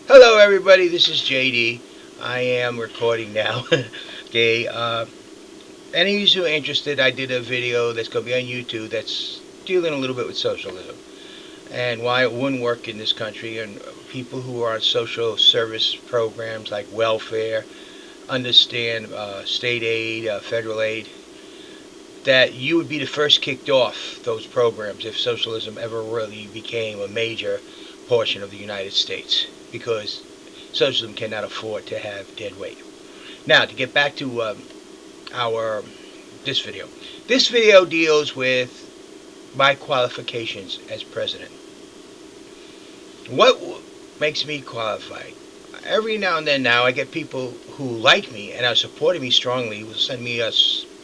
Hello everybody, this is JD. I am recording now. Okay, any of you who are interested, I did a video that's going to be on YouTube that's dealing a little bit with socialism and why it wouldn't work in this country, and people who are on social service programs like welfare understand state aid, federal aid, that you would be the first kicked off those programs if socialism ever really became a major portion of the United States, because socialism cannot afford to have dead weight. Now, to get back to our this video. This video deals with my qualifications as president. What makes me qualified? Every now and then now I get people who like me and are supporting me strongly will send me a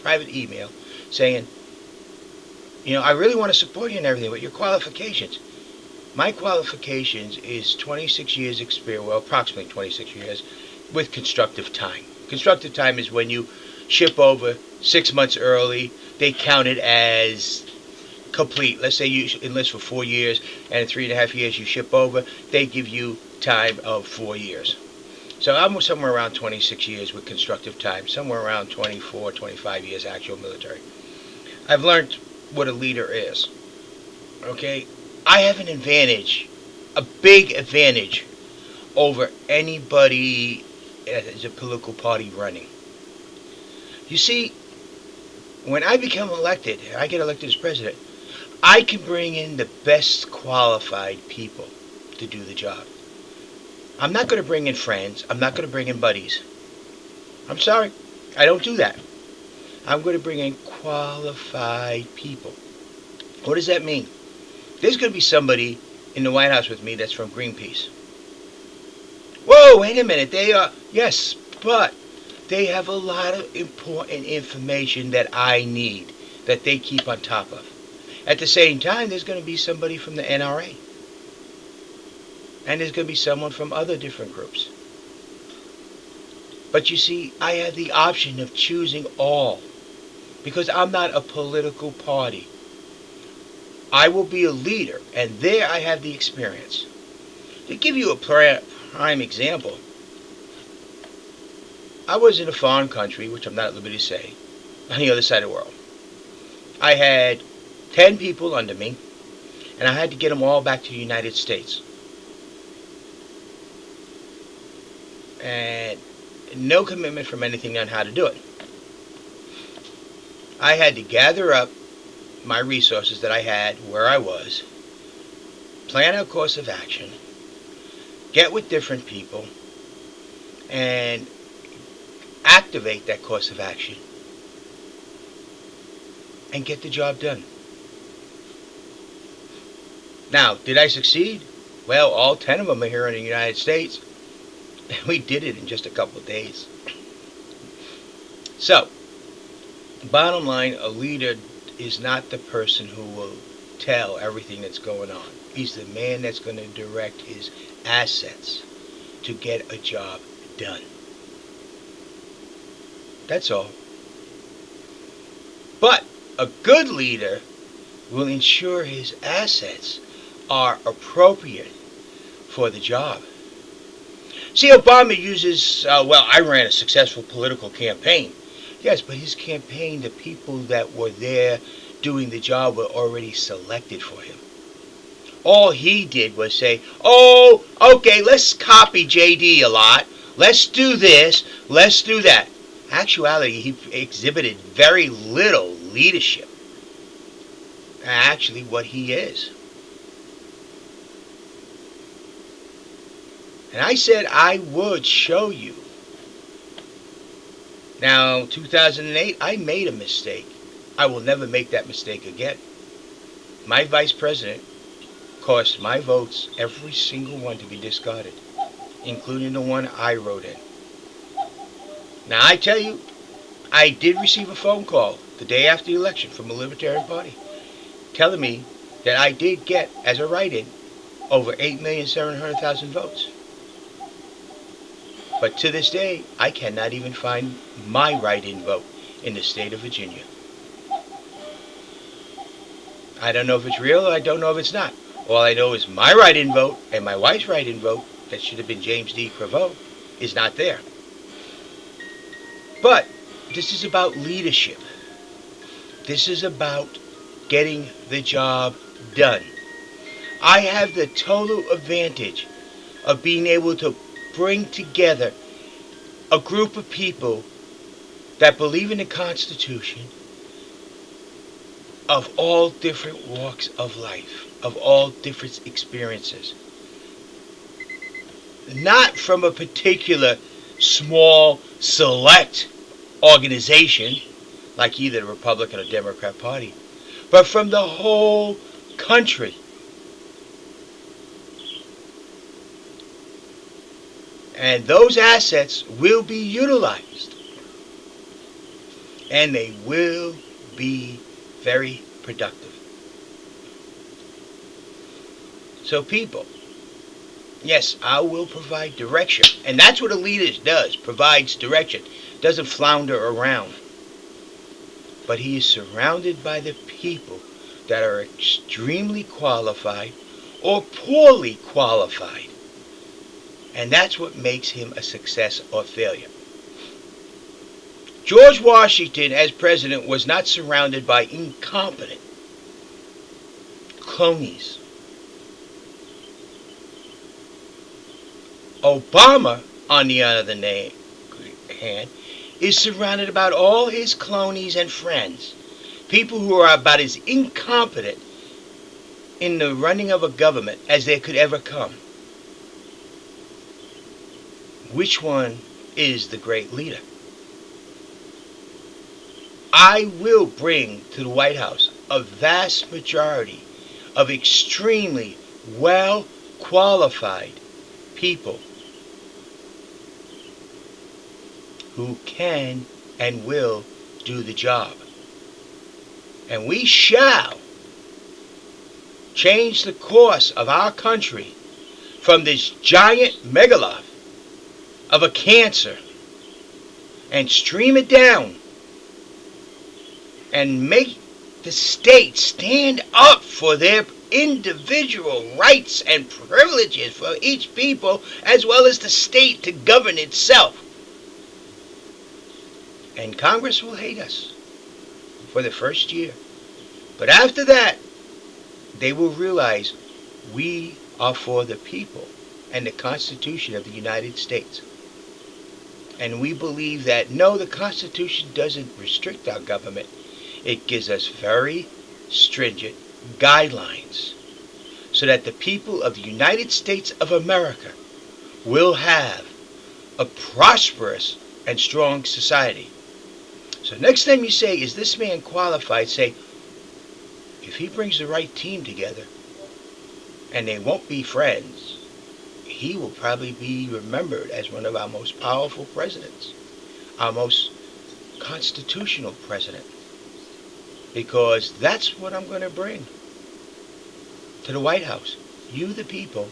private email saying, I really want to support you and everything, but your qualifications. My qualifications is 26 years experience, well, approximately 26 years, with constructive time. Constructive time is when you ship over 6 months early. They count it as complete. Let's say you enlist for 4 years, and in 3.5 years you ship over. They give you time of 4 years. So I'm somewhere around 26 years with constructive time, somewhere around 24, 25 years actual military. I've learned what a leader is. Okay? I have an advantage, a big advantage, over anybody that is a political party running. You see, when I become elected, I get elected as president, I can bring in the best qualified people to do the job. I'm not going to bring in friends. I'm not going to bring in buddies. I'm sorry. I don't do that. I'm going to bring in qualified people. What does that mean? There's going to be somebody in the White House with me that's from Greenpeace. Whoa, wait a minute. They are, yes, but they have a lot of important information that I need, that they keep on top of. At the same time, there's going to be somebody from the NRA. And there's going to be someone from other different groups. But you see, I have the option of choosing all, because I'm not a political party. I will be a leader, and there I have the experience. To give you a prime example, I was in a foreign country, which I'm not at liberty to say, on the other side of the world. I had 10 people under me, and I had to get them all back to the United States. And no commitment from anything on how to do it. I had to gather up my resources that I had where I was, plan a course of action, get with different people, and activate that course of action and get the job done. Now, did I succeed? Well, all 10 of them are here in the United States, and we did it in just a couple of days. So, bottom line, a leader is not the person who will tell everything that's going on. He's the man that's going to direct his assets to get a job done. That's all. But a good leader will ensure his assets are appropriate for the job. See, Obama uses, I ran a successful political campaign. Yes, but his campaign, the people that were there doing the job were already selected for him. All he did was say, oh, okay, let's copy JD a lot. Let's do this. Let's do that. Actuality, he exhibited very little leadership. Actually, what he is. And I said I would show you. Now, 2008, I made a mistake. I will never make that mistake again. My vice president caused my votes, every single one, to be discarded, including the one I wrote in. Now, I tell you, I did receive a phone call the day after the election from the Libertarian Party telling me that I did get, as a write-in, over 8,700,000 votes. But to this day, I cannot even find my write-in vote in the state of Virginia. I don't know if it's real, or I don't know if it's not. All I know is my write-in vote and my wife's write-in vote that should have been James D. Cravo, is not there. But this is about leadership. This is about getting the job done. I have the total advantage of being able to bring together a group of people that believe in the Constitution of all different walks of life, of all different experiences. Not from a particular small, select organization, like either the Republican or Democrat Party, but from the whole country. And those assets will be utilized. And they will be very productive. So people, yes, I will provide direction. And that's what a leader does, provides direction. Doesn't flounder around. But he is surrounded by the people that are extremely qualified or poorly qualified. And that's what makes him a success or failure. George Washington, as president, was not surrounded by incompetent cronies. Obama, on the other hand, is surrounded about all his cronies and friends. People who are about as incompetent in the running of a government as there could ever come. Which one is the great leader? I will bring to the White House a vast majority of extremely well qualified people who can and will do the job. And we shall change the course of our country from this giant megalith of a cancer and stream it down and make the state stand up for their individual rights and privileges for each people, as well as the state to govern itself. And Congress will hate us for the first year. But after that, they will realize we are for the people and the Constitution of the United States. And we believe that, no, the Constitution doesn't restrict our government. It gives us very stringent guidelines so that the people of the United States of America will have a prosperous and strong society. So next time you say, is this man qualified, say, if he brings the right team together, and they won't be friends, he will probably be remembered as one of our most powerful presidents, our most constitutional president, because that's what I'm going to bring to the White House. You, the people,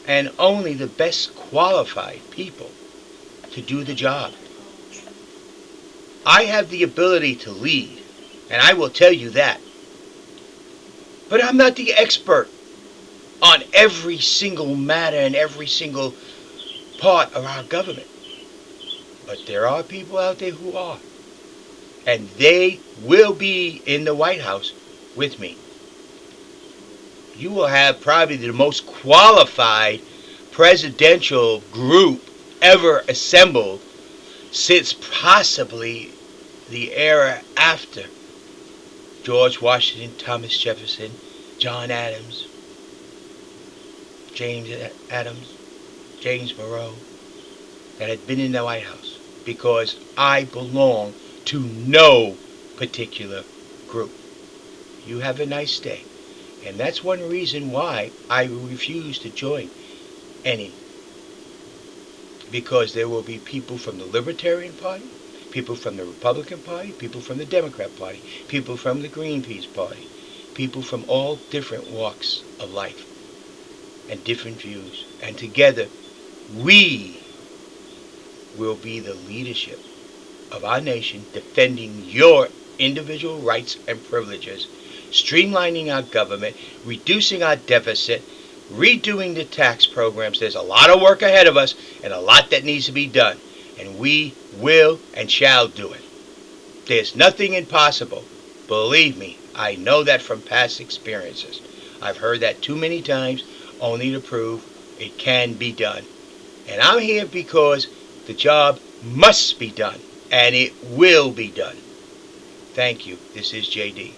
and only the best qualified people to do the job. I have the ability to lead, and I will tell you that. But I'm not the expert on every single matter and every single part of our government. But there are people out there who are. And they will be in the White House with me. You will have probably the most qualified presidential group ever assembled since possibly the era after George Washington, Thomas Jefferson, John Adams, James Adams, James Monroe, that had been in the White House, because I belong to no particular group. You have a nice day. And that's one reason why I refuse to join any. Because there will be people from the Libertarian Party, people from the Republican Party, people from the Democrat Party, people from the Greenpeace Party, people from all different walks of life and different views. And together, we will be the leadership of our nation, defending your individual rights and privileges, streamlining our government, reducing our deficit, redoing the tax programs. There's a lot of work ahead of us and a lot that needs to be done. And we will and shall do it. There's nothing impossible. Believe me, I know that from past experiences. I've heard that too many times only to prove it can be done. And I'm here because the job must be done. And it will be done. Thank you. This is JD.